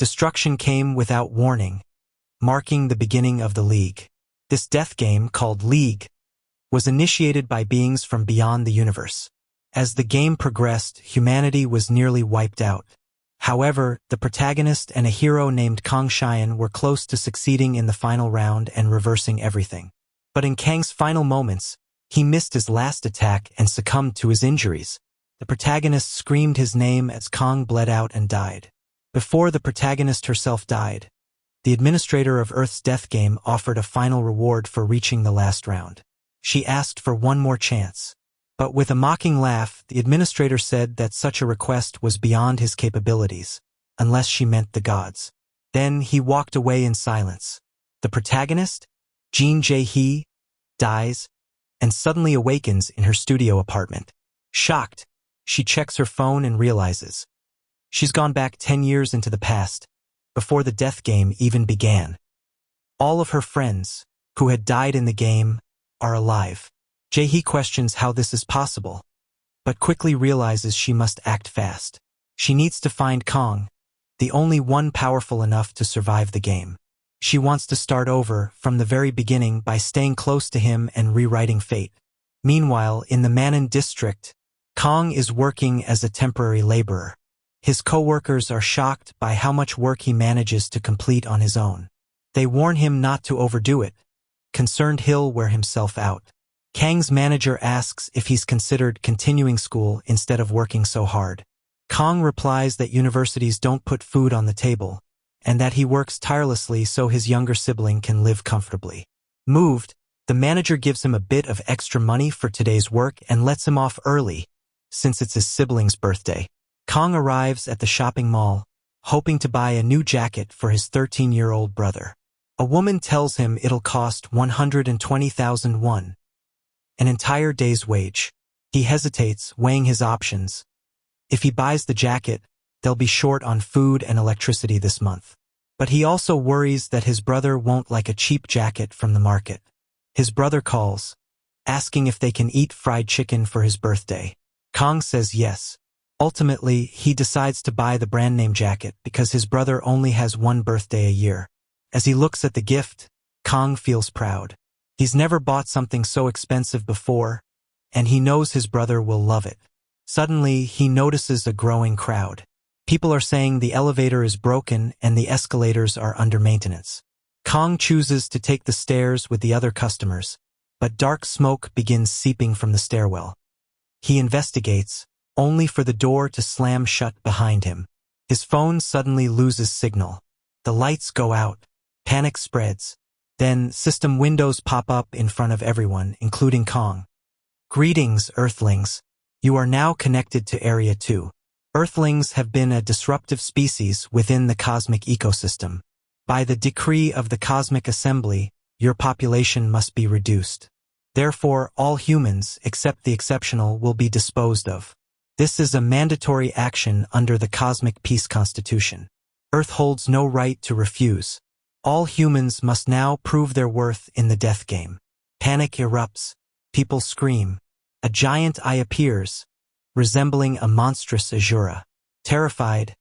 Destruction came without warning, marking the beginning of the League. This death game, called League, was initiated by beings from beyond the universe. As the game progressed, humanity was nearly wiped out. However, the protagonist and a hero named Kang Xian were close to succeeding in the final round and reversing everything. But in Kang's final moments, he missed his last attack and succumbed to his injuries. The protagonist screamed his name as Kang bled out and died. Before the protagonist herself died, the administrator of Earth's death game offered a final reward for reaching the last round. She asked for one more chance. But with a mocking laugh, the administrator said that such a request was beyond his capabilities, unless she meant the gods. Then he walked away in silence. The protagonist, Jin Jae-hee, dies and suddenly awakens in her studio apartment. Shocked, she checks her phone and realizes she's gone back 10 years into the past, before the death game even began. All of her friends, who had died in the game, are alive. Jae-hee questions how this is possible, but quickly realizes she must act fast. She needs to find Kang, the only one powerful enough to survive the game. She wants to start over from the very beginning by staying close to him and rewriting fate. Meanwhile, in the Manhwa district, Kang is working as a temporary laborer. His co-workers are shocked by how much work he manages to complete on his own. They warn him not to overdo it. Concerned, he'll wear himself out. Kang's manager asks if he's considered continuing school instead of working so hard. Kang replies that universities don't put food on the table, and that he works tirelessly so his younger sibling can live comfortably. Moved, the manager gives him a bit of extra money for today's work and lets him off early, since it's his sibling's birthday. Kang arrives at the shopping mall, hoping to buy a new jacket for his 13-year-old brother. A woman tells him it'll cost 120,000 won, an entire day's wage. He hesitates, weighing his options. If he buys the jacket, they'll be short on food and electricity this month. But he also worries that his brother won't like a cheap jacket from the market. His brother calls, asking if they can eat fried chicken for his birthday. Kang says yes. Ultimately, he decides to buy the brand name jacket because his brother only has one birthday a year. As he looks at the gift, Kang feels proud. He's never bought something so expensive before, and he knows his brother will love it. Suddenly, he notices a growing crowd. People are saying the elevator is broken and the escalators are under maintenance. Kang chooses to take the stairs with the other customers, but dark smoke begins seeping from the stairwell. He investigates, only for the door to slam shut behind him. His phone suddenly loses signal. The lights go out. Panic spreads. Then, system windows pop up in front of everyone, including Kang. Greetings, Earthlings. You are now connected to Area 2. Earthlings have been a disruptive species within the cosmic ecosystem. By the decree of the Cosmic Assembly, your population must be reduced. Therefore, all humans, except the exceptional, will be disposed of. This is a mandatory action under the Cosmic Peace Constitution. Earth holds no right to refuse. All humans must now prove their worth in the death game. Panic erupts. People scream. A giant eye appears, resembling a monstrous Azura. Terrified,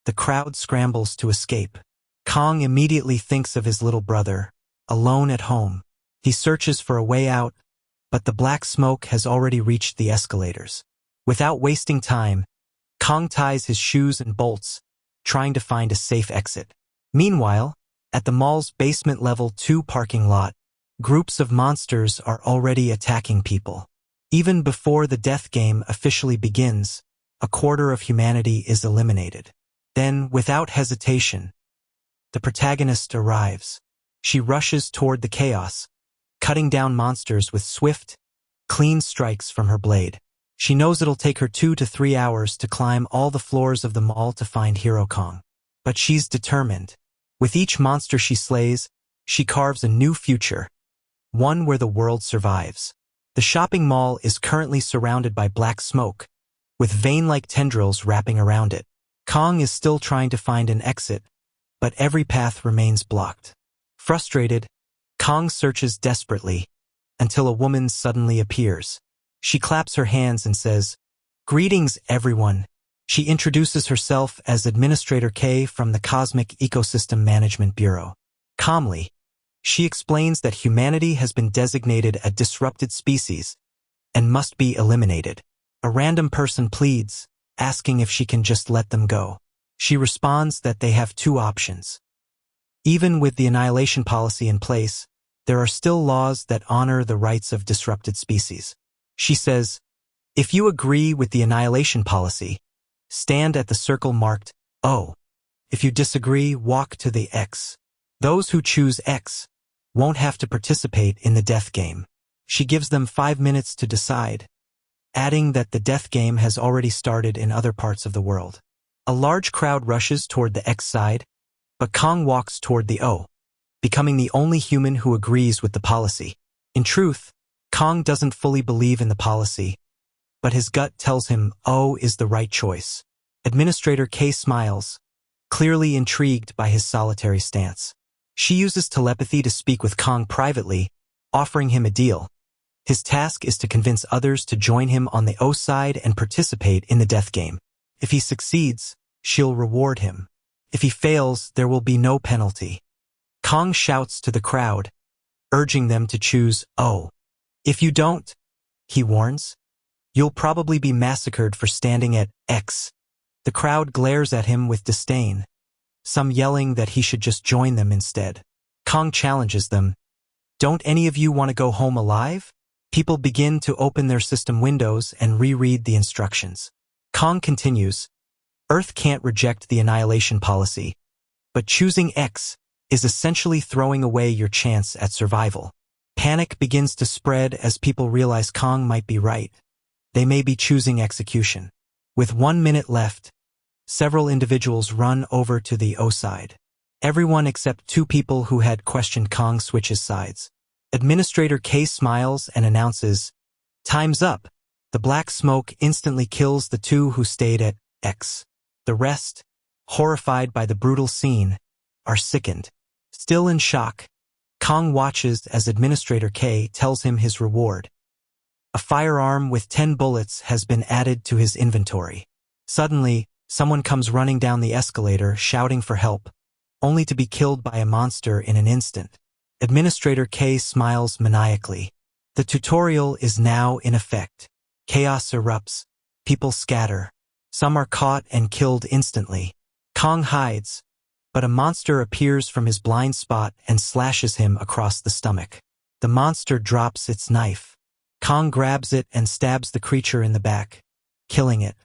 the crowd scrambles to escape. Kang immediately thinks of his little brother, alone at home. He searches for a way out, but the black smoke has already reached the escalators. Without wasting time, Kang ties his shoes and bolts, trying to find a safe exit. Meanwhile, at the mall's basement level 2 parking lot, groups of monsters are already attacking people. Even before the death game officially begins, a quarter of humanity is eliminated. Then, without hesitation, the protagonist arrives. She rushes toward the chaos, cutting down monsters with swift, clean strikes from her blade. She knows it'll take her 2 to 3 hours to climb all the floors of the mall to find Hero Kang. But she's determined. With each monster she slays, she carves a new future, one where the world survives. The shopping mall is currently surrounded by black smoke, with vein-like tendrils wrapping around it. Kang is still trying to find an exit, but every path remains blocked. Frustrated, Kang searches desperately, until a woman suddenly appears. She claps her hands and says, "Greetings, everyone." She introduces herself as Administrator K from the Cosmic Ecosystem Management Bureau. Calmly, she explains that humanity has been designated a disrupted species and must be eliminated. A random person pleads, asking if she can just let them go. She responds that they have two options. Even with the annihilation policy in place, there are still laws that honor the rights of disrupted species. She says, if you agree with the annihilation policy, stand at the circle marked O. If you disagree, walk to the X. Those who choose X won't have to participate in the death game. She gives them 5 minutes to decide, adding that the death game has already started in other parts of the world. A large crowd rushes toward the X side, but Kong walks toward the O, becoming the only human who agrees with the policy. In truth, Kong doesn't fully believe in the policy, but his gut tells him O is the right choice. Administrator K smiles, clearly intrigued by his solitary stance. She uses telepathy to speak with Kong privately, offering him a deal. His task is to convince others to join him on the O side and participate in the death game. If he succeeds, she'll reward him. If he fails, there will be no penalty. Kong shouts to the crowd, urging them to choose O. If you don't, he warns, you'll probably be massacred for standing at X. The crowd glares at him with disdain, some yelling that he should just join them instead. Kong challenges them, don't any of you want to go home alive? People begin to open their system windows and reread the instructions. Kong continues, Earth can't reject the annihilation policy, but choosing X is essentially throwing away your chance at survival. Panic begins to spread as people realize Kong might be right. They may be choosing execution. With 1 minute left, several individuals run over to the O side. Everyone except 2 people who had questioned Kong switches sides. Administrator K smiles and announces, time's up. The black smoke instantly kills the 2 who stayed at X. The rest, horrified by the brutal scene, are sickened. Still in shock, Kong watches as Administrator K tells him his reward. A firearm with 10 bullets has been added to his inventory. Suddenly, someone comes running down the escalator shouting for help, only to be killed by a monster in an instant. Administrator K smiles maniacally. The tutorial is now in effect. Chaos erupts. People scatter. Some are caught and killed instantly. Kong hides, but a monster appears from his blind spot and slashes him across the stomach. The monster drops its knife. Kong grabs it and stabs the creature in the back, killing it.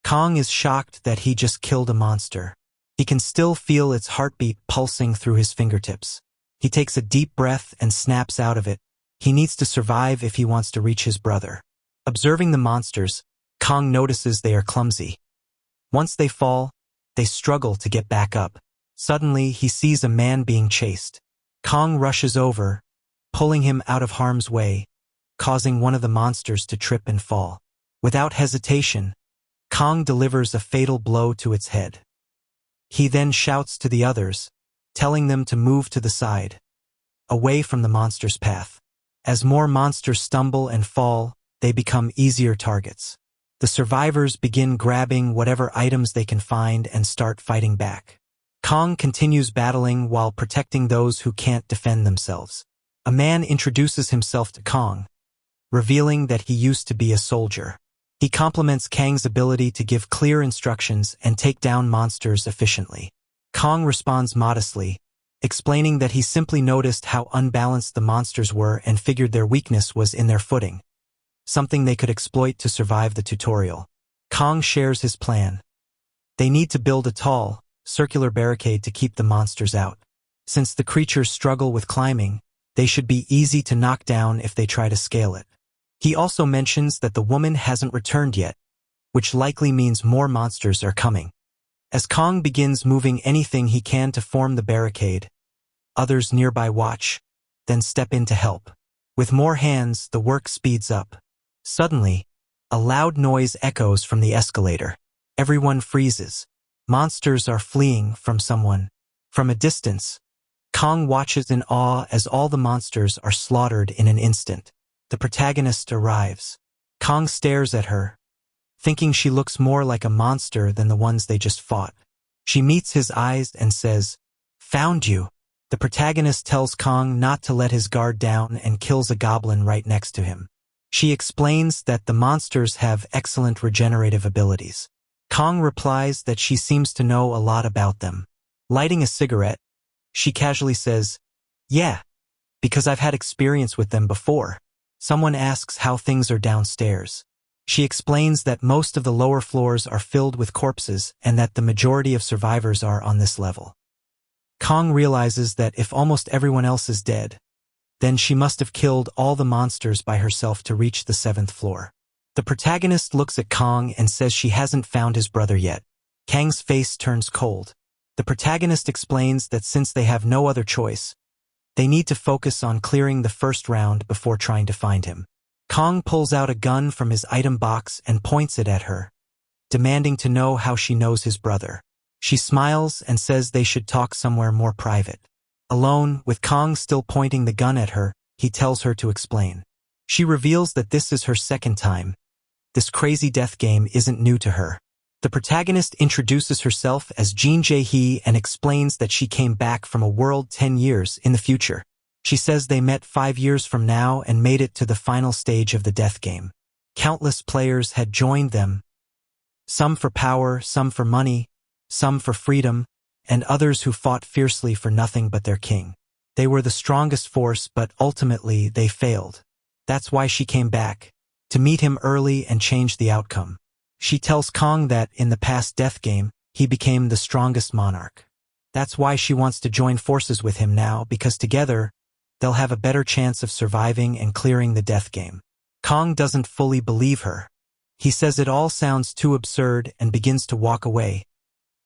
Kong is shocked that he just killed a monster. He can still feel its heartbeat pulsing through his fingertips. He takes a deep breath and snaps out of it. He needs to survive if he wants to reach his brother. Observing the monsters, Kong notices they are clumsy. Once they fall, they struggle to get back up. Suddenly, he sees a man being chased. Kong rushes over, pulling him out of harm's way, causing one of the monsters to trip and fall. Without hesitation, Kong delivers a fatal blow to its head. He then shouts to the others, telling them to move to the side, away from the monster's path. As more monsters stumble and fall, they become easier targets. The survivors begin grabbing whatever items they can find and start fighting back. Kong continues battling while protecting those who can't defend themselves. A man introduces himself to Kong, revealing that he used to be a soldier. He compliments Kang's ability to give clear instructions and take down monsters efficiently. Kong responds modestly, explaining that he simply noticed how unbalanced the monsters were and figured their weakness was in their footing, something they could exploit to survive the tutorial. Kong shares his plan. They need to build a tall, circular barricade to keep the monsters out. Since the creatures struggle with climbing, they should be easy to knock down if they try to scale it. He also mentions that the woman hasn't returned yet, which likely means more monsters are coming. As Kong begins moving anything he can to form the barricade, others nearby watch, then step in to help. With more hands, the work speeds up. Suddenly, a loud noise echoes from the escalator. Everyone freezes. Monsters are fleeing from someone. From a distance, Kong watches in awe as all the monsters are slaughtered in an instant. The protagonist arrives. Kong stares at her, thinking she looks more like a monster than the ones they just fought. She meets his eyes and says, "Found you." The protagonist tells Kong not to let his guard down and kills a goblin right next to him. She explains that the monsters have excellent regenerative abilities. Kong replies that she seems to know a lot about them. Lighting a cigarette, she casually says, "Yeah, because I've had experience with them before." Someone asks how things are downstairs. She explains that most of the lower floors are filled with corpses and that the majority of survivors are on this level. Kong realizes that if almost everyone else is dead, then she must have killed all the monsters by herself to reach the 7th floor. The protagonist looks at Kong and says she hasn't found his brother yet. Kang's face turns cold. The protagonist explains that since they have no other choice, they need to focus on clearing the first round before trying to find him. Kong pulls out a gun from his item box and points it at her, demanding to know how she knows his brother. She smiles and says they should talk somewhere more private. Alone, with Kong still pointing the gun at her, he tells her to explain. She reveals that this is her second time. This crazy death game isn't new to her. The protagonist introduces herself as Jin Jae-hee and explains that she came back from a world 10 years in the future. She says they met 5 years from now and made it to the final stage of the death game. Countless players had joined them, some for power, some for money, some for freedom, and others who fought fiercely for nothing but their king. They were the strongest force, but ultimately they failed. That's why she came back, to meet him early and change the outcome. She tells Kong that in the past death game, he became the strongest monarch. That's why she wants to join forces with him now, because together, they'll have a better chance of surviving and clearing the death game. Kong doesn't fully believe her. He says it all sounds too absurd and begins to walk away,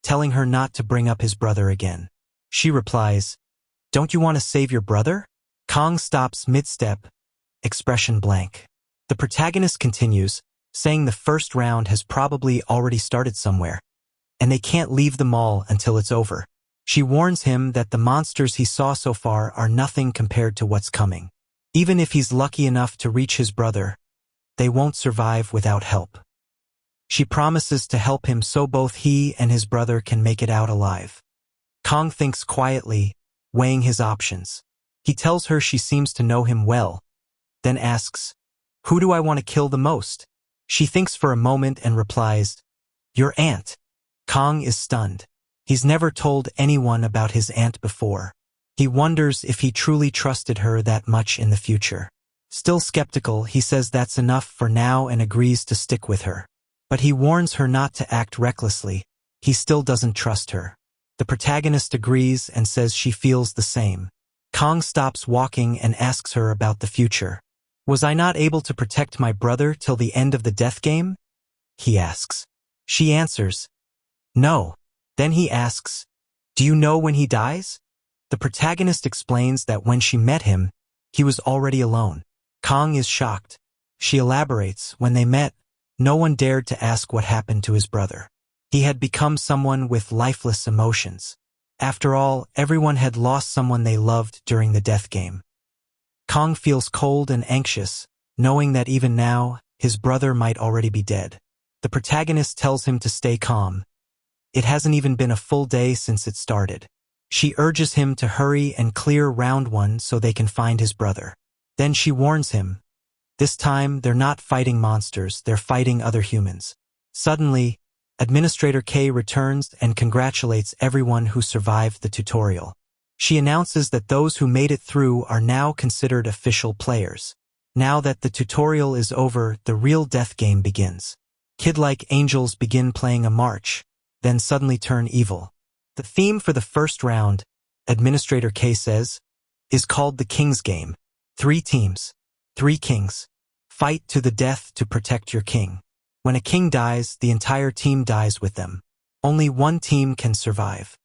telling her not to bring up his brother again. She replies, "Don't you want to save your brother?" Kong stops mid-step, expression blank. The protagonist continues, saying the first round has probably already started somewhere, and they can't leave the mall until it's over. She warns him that the monsters he saw so far are nothing compared to what's coming. Even if he's lucky enough to reach his brother, they won't survive without help. She promises to help him so both he and his brother can make it out alive. Kong thinks quietly, weighing his options. He tells her she seems to know him well, then asks, "Who do I want to kill the most?" She thinks for a moment and replies, "Your aunt." Kong is stunned. He's never told anyone about his aunt before. He wonders if he truly trusted her that much in the future. Still skeptical, he says that's enough for now and agrees to stick with her. But he warns her not to act recklessly. He still doesn't trust her. The protagonist agrees and says she feels the same. Kong stops walking and asks her about the future. "Was I not able to protect my brother till the end of the death game?" he asks. She answers, "No." Then he asks, "Do you know when he dies?" The protagonist explains that when she met him, he was already alone. Kong is shocked. She elaborates, when they met, no one dared to ask what happened to his brother. He had become someone with lifeless emotions. After all, everyone had lost someone they loved during the death game. Kong feels cold and anxious, knowing that even now, his brother might already be dead. The protagonist tells him to stay calm. It hasn't even been a full day since it started. She urges him to hurry and clear round 1 so they can find his brother. Then she warns him. This time, they're not fighting monsters, they're fighting other humans. Suddenly, Administrator K returns and congratulates everyone who survived the tutorial. She announces that those who made it through are now considered official players. Now that the tutorial is over, the real death game begins. Kid-like angels begin playing a march, then suddenly turn evil. The theme for the first round, Administrator K says, is called the King's Game. 3 teams, 3 kings. Fight to the death to protect your king. When a king dies, the entire team dies with them. Only one team can survive.